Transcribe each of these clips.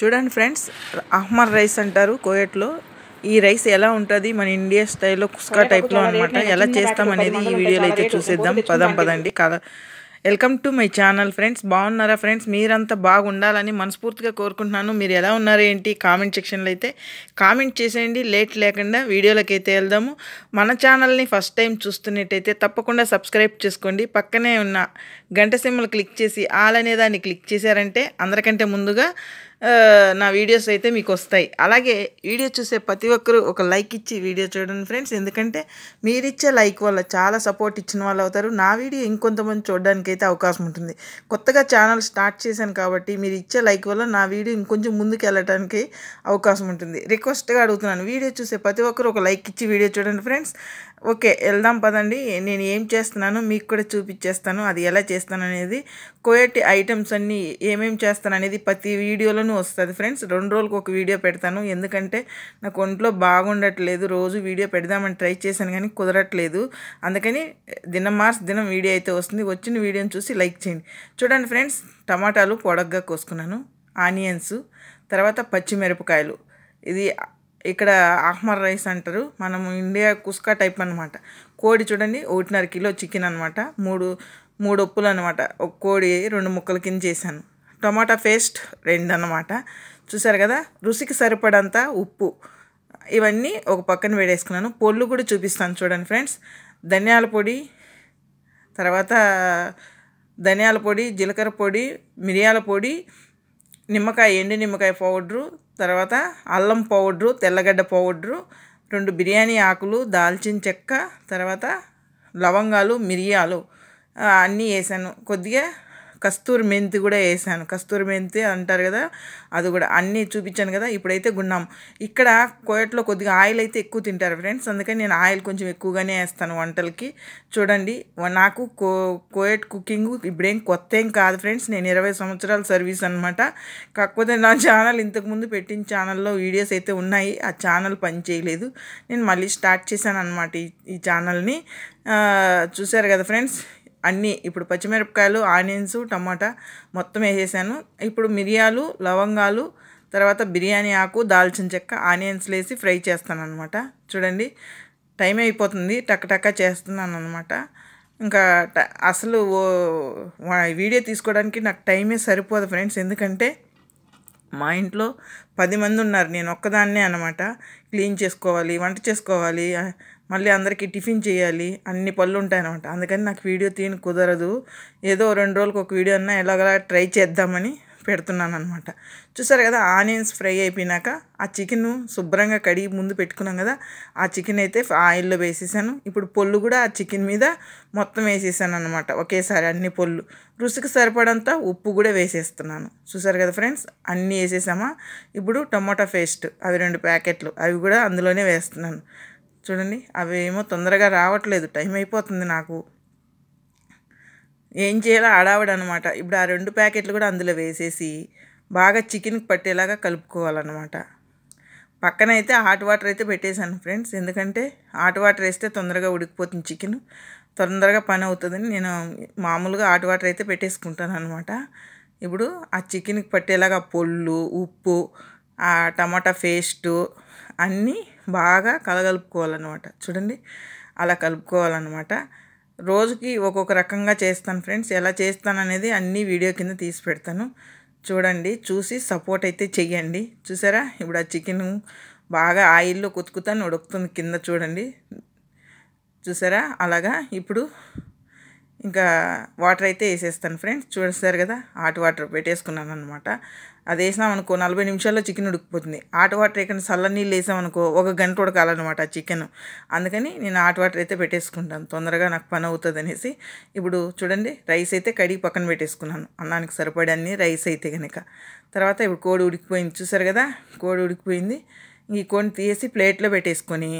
చూడండి friends, అహ్మర్ rice అంటారు కోయట్లో. ఈ రైస్ ఎలా ఉంటుంది మన ఇండియా స్టైల్లో కుస్కా టైప్లో అనమాట. ఎలా చేస్తాం అనేది ఈ వీడియోలో అయితే చూసేద్దాం. పదండి. Welcome to my channel friends. బాగున్నారా ఫ్రెండ్స్? మీరంతా బాగుండాలని మనస్ఫూర్తిగా కోరుకుంటున్నాను. మీరు ఎలా ఉన్నారు ఏంటి కామెంట్ సెక్షన్లో అయితే కామెంట్ చేసేయండి. లేట్ లేకుండా వీడియోలోకి అయితే వెళ్దాము. మన ఛానల్ని ఫస్ట్ టైం చూస్తున్నట్టయితే తప్పకుండా సబ్స్క్రైబ్ చేసుకోండి. పక్కనే ఉన్న గంట సింబల్ క్లిక్ చేసి ఆల్ అనే దాన్ని క్లిక్ చేశారంటే అందరికంటే ముందుగా నా వీడియోస్ అయితే మీకు వస్తాయి. అలాగే వీడియో చూసే ప్రతి ఒక్కరూ ఒక లైక్ ఇచ్చి వీడియో చూడండి ఫ్రెండ్స్. ఎందుకంటే మీరిచ్చే లైక్ వల్ల చాలా సపోర్ట్ ఇచ్చిన వాళ్ళు అవుతారు. నా వీడియో ఇంకొంతమంది చూడడానికి అయితే అవకాశం ఉంటుంది. కొత్తగా ఛానల్ స్టార్ట్ చేశాను కాబట్టి మీరు ఇచ్చే లైక్ వల్ల నా వీడియో ఇంకొంచెం ముందుకు వెళ్ళడానికి అవకాశం ఉంటుంది. రిక్వెస్ట్గా అడుగుతున్నాను, వీడియో చూసే ప్రతి ఒక్కరు ఒక లైక్ ఇచ్చి వీడియో చూడండి ఫ్రెండ్స్. ఓకే, వెళ్దాం పదండి. నేను ఏం చేస్తున్నానో మీకు కూడా చూపించేస్తాను. అది ఎలా చేస్తాను అనేది, కోయటి ఐటమ్స్ అన్నీ ఏమేమి చేస్తాను అనేది ప్రతి వీడియోలోనూ వస్తుంది ఫ్రెండ్స్. 2 రోజులకు ఒక వీడియో పెడతాను. ఎందుకంటే నాకు ఒంట్లో బాగుండట్లేదు. రోజు వీడియో పెడదామని ట్రై చేశాను కానీ కుదరట్లేదు. అందుకని దినం మార్చి దినం వీడియో అయితే వస్తుంది. వచ్చిన వీడియోని చూసి లైక్ చేయండి. చూడండి ఫ్రెండ్స్, టమాటాలు పొడగ్గా కోసుకున్నాను, ఆనియన్స్, తర్వాత పచ్చిమిరపకాయలు. ఇది ఇక్కడ అహ్మర్ రైస్ అంటారు, మనం ఇండియా కుస్కా టైప్ అనమాట. కోడి చూడండి 1.5 కిలో చికెన్ అనమాట. మూడు ఉప్పులు అనమాట. ఒక కోడి 2 ముక్కల కింద చేశాను. టమాటా పేస్ట్ 2 అనమాట. చూసారు కదా, రుచికి సరిపడంత ఉప్పు. ఇవన్నీ ఒక పక్కన వేడేసుకున్నాను. పొళ్ళు కూడా చూపిస్తాను చూడండి ఫ్రెండ్స్. ధనియాల పొడి, తర్వాత ధనియాల పొడి, జీలకర్ర పొడి, మిరియాల పొడి, నిమ్మకాయ, ఎండు నిమ్మకాయ పౌడరు, తర్వాత అల్లం పౌడరు, తెల్లగడ్డ పౌడరు, 2 బిర్యానీ ఆకులు, దాల్చిన చెక్క, తర్వాత లవంగాలు, మిరియాలు అన్నీ వేసాను. కొద్దిగా కస్తూరి మెంతి కూడా వేసాను. కస్తూరి మెంతి అంటారు కదా, అది కూడా అన్నీ చూపించాను కదా. ఇప్పుడైతే గున్నాం. ఇక్కడ కోయట్లో కొద్దిగా ఆయిల్ అయితే ఎక్కువ తింటారు ఫ్రెండ్స్. అందుకని నేను ఆయిల్ కొంచెం ఎక్కువగానే వేస్తాను వంటలకి. చూడండి, నాకు కోయట్ కుకింగ్ ఇప్పుడేం కొత్త ఏం కాదు ఫ్రెండ్స్. నేను 20 సంవత్సరాల సర్వీస్ అనమాట. కాకపోతే నా ఛానల్ ఇంతకుముందు పెట్టిన ఛానల్లో వీడియోస్ అయితే ఉన్నాయి. ఆ ఛానల్ పని చేయలేదు. నేను మళ్ళీ స్టార్ట్ చేశాను అనమాట ఈ ఛానల్ని. చూసారు కదా ఫ్రెండ్స్, అన్నీ ఇప్పుడు పచ్చిమిరపకాయలు, ఆనియన్స్, టమాటా మొత్తం వేసేసాను. ఇప్పుడు మిరియాలు, లవంగాలు, తర్వాత బిర్యానీ ఆకు, దాల్చిన చెక్క, ఆనియన్స్ వేసి ఫ్రై చేస్తాను అనమాట. చూడండి, టైం అయిపోతుంది, టక్క చేస్తున్నాను అనమాట. ఇంకా అసలు వీడియో తీసుకోవడానికి నాకు టైమే సరిపోదు ఫ్రెండ్స్. ఎందుకంటే మా ఇంట్లో 10 మంది ఉన్నారు, నేను ఒక్కదాన్నే అనమాట. క్లీన్ చేసుకోవాలి, వంట చేసుకోవాలి, మళ్ళీ అందరికీ టిఫిన్ చేయాలి, అన్ని పనులు ఉంటాయి అనమాట. అందుకని నాకు వీడియో తీయని కుదరదు. ఏదో 2 రోజులకు ఒక వీడియో అన్నా ఎలాగలా ట్రై చేద్దామని పెడుతున్నాను అనమాట. చూసారు కదా, ఆనియన్స్ ఫ్రై అయిపోయినాక ఆ చికెన్ శుభ్రంగా కడిగి ముందు పెట్టుకున్నాం కదా, ఆ చికెన్ అయితే ఆయిల్లో వేసేసాను. ఇప్పుడు పొళ్ళు కూడా ఆ చికెన్ మీద మొత్తం వేసేసాను అనమాట ఒకేసారి, అన్ని పొళ్ళు. రుచికి సరిపడంత ఉప్పు కూడా వేసేస్తున్నాను. చూసారు కదా ఫ్రెండ్స్, అన్నీ వేసేసామా. ఇప్పుడు టమాటా పేస్ట్ అవి 2 ప్యాకెట్లు అవి కూడా అందులోనే వేస్తున్నాను. చూడండి, అవి ఏమో తొందరగా రావట్లేదు, టైం అయిపోతుంది నాకు. ఏం చేయాలో ఆడావిడ అనమాట. ఇప్పుడు ఆ 2 ప్యాకెట్లు కూడా అందులో వేసేసి బాగా చికెన్కి పట్టేలాగా కలుపుకోవాలన్నమాట. పక్కన అయితే హాట్ వాటర్ అయితే పెట్టేశాను ఫ్రెండ్స్. ఎందుకంటే హాట్ వాటర్ వేస్తే తొందరగా ఉడికిపోతుంది చికెన్, తొందరగా పని అవుతుందని నేను మామూలుగా హాట్ వాటర్ అయితే పెట్టేసుకుంటాను అనమాట. ఇప్పుడు ఆ చికెన్కి పట్టేలాగా పొళ్ళు, ఉప్పు, ఆ టమాటా పేస్టు అన్నీ బాగా కలగలుపుకోవాలన్నమాట. చూడండి, అలా కలుపుకోవాలన్నమాట. రోజుకి ఒక్కొక్క రకంగా చేస్తాను ఫ్రెండ్స్. ఎలా చేస్తాను అనేది అన్నీ వీడియో కింద తీసి పెడతాను. చూడండి, చూసి సపోర్ట్ అయితే చెయ్యండి. చూసారా, ఇప్పుడు ఆ చికెన్ బాగా ఆయిల్లో కుతుకుతాను ఉడుకుతుంది కింద. చూడండి, చూసారా అలాగా. ఇప్పుడు ఇంకా వాటర్ అయితే వేసేస్తాను ఫ్రెండ్స్. చూస్తారు కదా, హాట్ వాటర్ పెట్టేసుకున్నాను అనమాట. అది వేసినామనుకో 40 నిమిషాల్లో చికెన్ ఉడికిపోతుంది. హాట్ వాటర్ ఎక్కడ చల్ల నీళ్ళు వేసామనుకో 1 గంట ఉడకాలన్నమాట చికెన్. అందుకని నేను హాట్ వాటర్ అయితే పెట్టేసుకుంటాను, తొందరగా నాకు పని అవుతుంది అనేసి. ఇప్పుడు చూడండి, రైస్ అయితే కడిగి పక్కన పెట్టేసుకున్నాను, అన్నానికి సరిపడే అన్ని రైస్ అయితే కనుక. తర్వాత ఇప్పుడు కోడి ఉడికిపోయింది. చూసారు కదా, కోడి ఉడికిపోయింది. ఈ కోడిని తీసి ప్లేట్లో పెట్టేసుకొని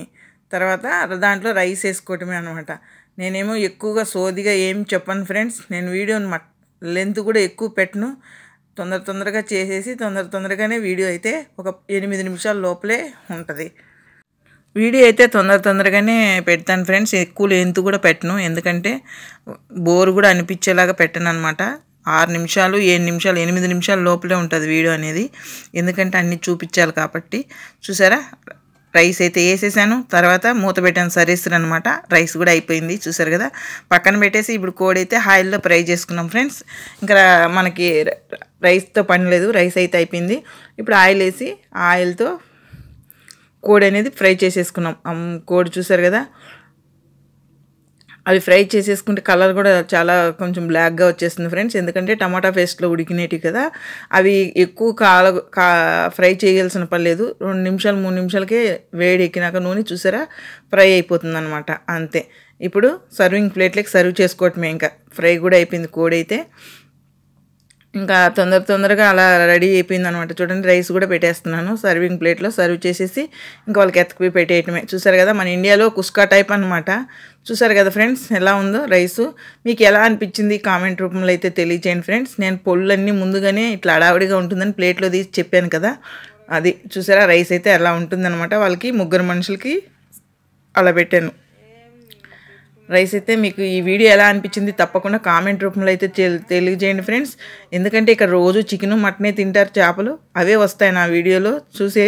తర్వాత దాంట్లో రైస్ వేసుకోవటమే అనమాట. నేనేమో ఎక్కువగా సోదిగా ఏం చెప్పను ఫ్రెండ్స్. నేను వీడియోని లెంత్ కూడా ఎక్కువ పెట్టను. తొందరగా చేసేసి తొందరగానే వీడియో అయితే ఒక 8 నిమిషాల లోపలే ఉంటుంది. వీడియో అయితే తొందరగానే పెడతాను ఫ్రెండ్స్. ఎక్కువ లెంత్ కూడా పెట్టను, ఎందుకంటే బోర్ కూడా అనిపించేలాగా పెట్టను అనమాట. 6 నిమిషాలు 7 నిమిషాలు 8 నిమిషాల లోపలే ఉంటుంది వీడియో అనేది, ఎందుకంటే అన్నీ చూపించాలి కాబట్టి. చూసారా, రైస్ అయితే వేసేసాను, తర్వాత మూత పెట్టాను సరేస్తారు అనమాట. రైస్ కూడా అయిపోయింది చూసారు కదా. పక్కన పెట్టేసి ఇప్పుడు కోడి అయితే ఆయిల్లో ఫ్రై చేసుకున్నాం ఫ్రెండ్స్. ఇంకా మనకి రైస్తో పని లేదు, రైస్ అయితే అయిపోయింది. ఇప్పుడు ఆయిల్ వేసి ఆయిల్తో కోడి అనేది ఫ్రై చేసేసుకున్నాం. కోడి చూసారు కదా, అవి ఫ్రై చేసేసుకుంటే కలర్ కూడా చాలా కొంచెం బ్లాక్గా వచ్చేస్తుంది ఫ్రెండ్స్, ఎందుకంటే టమాటా పేస్ట్లో ఉడికినేటివి కదా. అవి ఎక్కువ ఫ్రై చేయాల్సిన పని లేదు, 2 నిమిషాలు 3 నిమిషాలకే వేడి ఎక్కినాక నూనె చూసారా ఫ్రై అయిపోతుంది అనమాట, అంతే. ఇప్పుడు సర్వింగ్ ప్లేట్లకి సర్వ్ చేసుకోవటమే. ఇంకా ఫ్రై కూడా అయిపోయింది కోడి అయితే, ఇంకా తొందరగా అలా రెడీ అయిపోయింది అనమాట. చూడండి, రైస్ కూడా పెట్టేస్తున్నాను సర్వింగ్ ప్లేట్లో, సర్వ్ చేసేసి ఇంకా వాళ్ళకి ఎత్తుకుపోయి పెట్టేయటమే. చూసారు కదా, మన ఇండియాలో కుస్కా టైప్ అనమాట. చూసారు కదా ఫ్రెండ్స్ ఎలా ఉందో రైసు. మీకు ఎలా అనిపించింది కామెంట్ రూపంలో అయితే తెలియచేయండి ఫ్రెండ్స్. నేను పొళ్ళన్నీ ముందుగానే ఇట్లా అడావిడిగా ఉంటుందని ప్లేట్లో తీసి చెప్పాను కదా, అది చూసారా. రైస్ అయితే అలా ఉంటుందన్నమాట. వాళ్ళకి 3 మనుషులకి అలా పెట్టాను రైస్ అయితే. మీకు ఈ వీడియో ఎలా అనిపించింది తప్పకుండా కామెంట్ రూపంలో అయితే తెలియజేయండి ఫ్రెండ్స్, ఎందుకంటే ఇక్కడ రోజు చికెను మటనే తింటారు, చేపలు అవే వస్తాయి నా వీడియోలో చూసే.